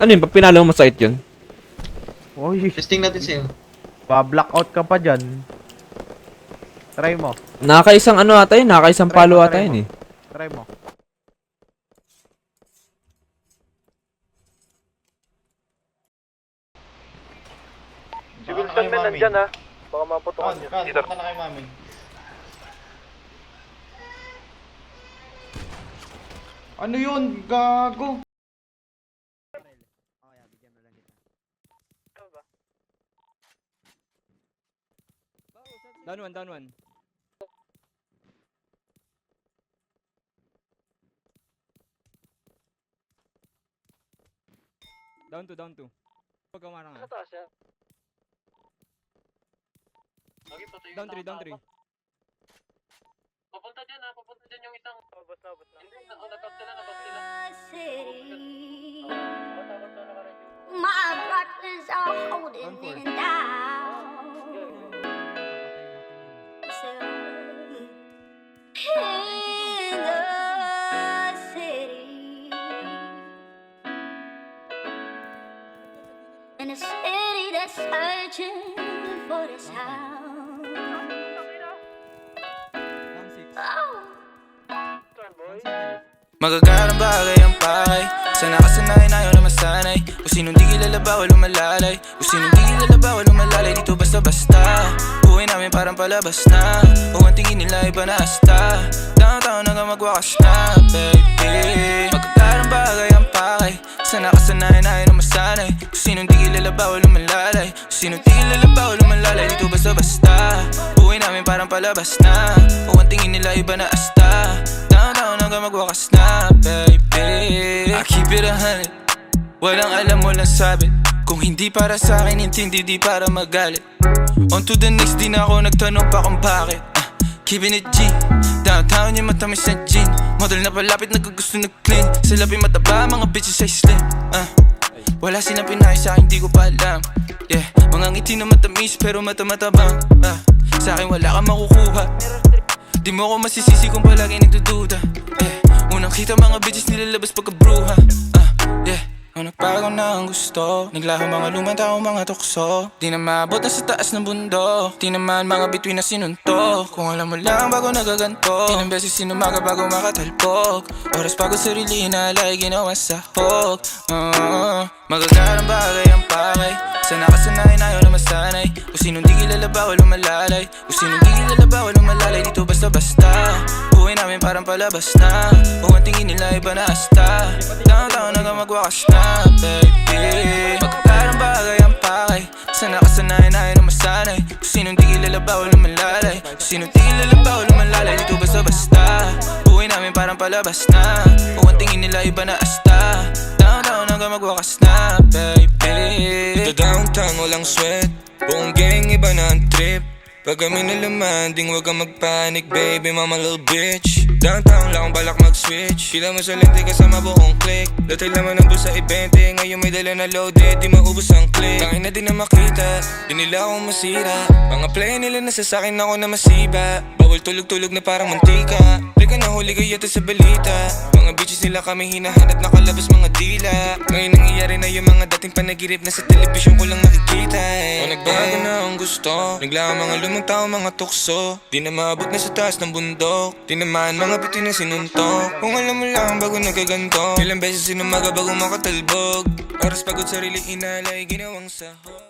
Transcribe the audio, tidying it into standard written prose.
Ano yun? Pag pinalo mo masakit yun? Uy, Testing natin sa'yo. pa-blackout ka pa dyan. Try mo. Nakakaisang ano ata yun? Nakakaisang Try palo mo, ata try yun mo. eh. Try mo. Si Winston men nandyan ha. Baka maputokan niya. Dito na kay mami. Ano yun? Gago. Down one, down one. Down two, down two. Huwag kang marang Sa taas yan. Down three, down three. Papunta dyan ha, papunta dyan yung isang... Bus na, bus na. Hindi, natot sila, natot sila. My brothers are holding me down. So, in the city, in a city that's searching for the sound. Down six. Oh. Magagarang bagay ang pakay. Sana kasanayan ayaw na masanay. Kung sinong di kilala bawal umalalay. Kung sinong di kilala bawal umalalay. Dito basta-basta. Buhay namin parang palabas na. O ang tingin nila iba na hasta. Downtown hanggang magwakas na, baby. Magagarang bagay ang pakay. Sana kasanayan ayaw na masanay. Kung sinong di kilala bawal umalalay. Kung sinong di kilala bawal umalalay. Dito basta-basta. Buhay namin parang palabas na. O ang tingin nila iba na hasta. Downtown hanggang magwakas na, baby. I keep it 100. Walang alam, walang sabi. Kung hindi para sa akin, intindi di para magalit. On to the next, di na ako nagtanong pa kung bakit. Keeping it G. Downtown yung matamis na gin. Model na palapit, nagkagusto nag-clean. Sa labi mataba, mga bitches ay slim. Wala silang pinay sa akin, di ko pa alam. Yeah, mga ngiti na matamis pero mata-matabang. Sa akin wala kang makukuha. Di mo ako masisisi kung palagi nagdududa. Yeah, unang kita mga bitches nilalabas pagkabruha. Yeah, nung nagbago na ang gusto. Naglaho mga lumang tao, mga tukso. Di na maabot na sa taas ng bundok. Di naman mga bituin na sinuntok. Kung alam mo lang bago nagaganto. Ilang beses sinumaga bago makatalpok. Oras bago sarili inalay, ginawa sa hok. Magagarang bagay ang pakay. Sana kasanayan ayaw na masanay. Kung sinong di kilala bawal umalalay. Kung sinong di kilala bawal umalalay. Dito basta-basta. Buhay namin parang palabas na. O ang tingin nila iba na hasta. Downtown hanggang magwakas na, baby. Magagarang bagay ang pakay. Sana kasanayan ayaw na masanay. Kung sinong di kilala bawal umalalay. Kung sinong di kilala bawal umalalay. Dito basta-basta. Buhay namin parang palabas na. O ang tingin nila iba na hasta. Downtown hanggang magwakas na, baby. The downtown walang sweat. Buong gang iba na ang trip. Pag kami nalaman, ding wag kang magpanik, baby, mama little bitch. Downtown lang akong balak mag-switch. Pila mo sa lente kasama buong click. Dati laman ng bulsa i-20. Ngayon may dala na loaded, di maubos ang click. Tangin na din na makita, di nila akong masira. Mga play nila nasa sakin ako na masiba. Bawal tulog-tulog na parang mantika. Di ka nahuli kayo sa balita. Mga bitches nila kami hinahanap, nakalabas mga dila. Ngayon nangyayari na yung mga dating panagirip na sa telebisyon ko lang nakikita O nagbago na ang gusto. Naglaan mga lumang tao, mga tukso. Di na maabot na sa taas ng bundok. Di naman mga bitin na sinuntok. Kung alam mo lang bago nagaganto. Ilang beses sinumaga bago makatalbog. Oras pagod sarili inalay, ginawang sahog.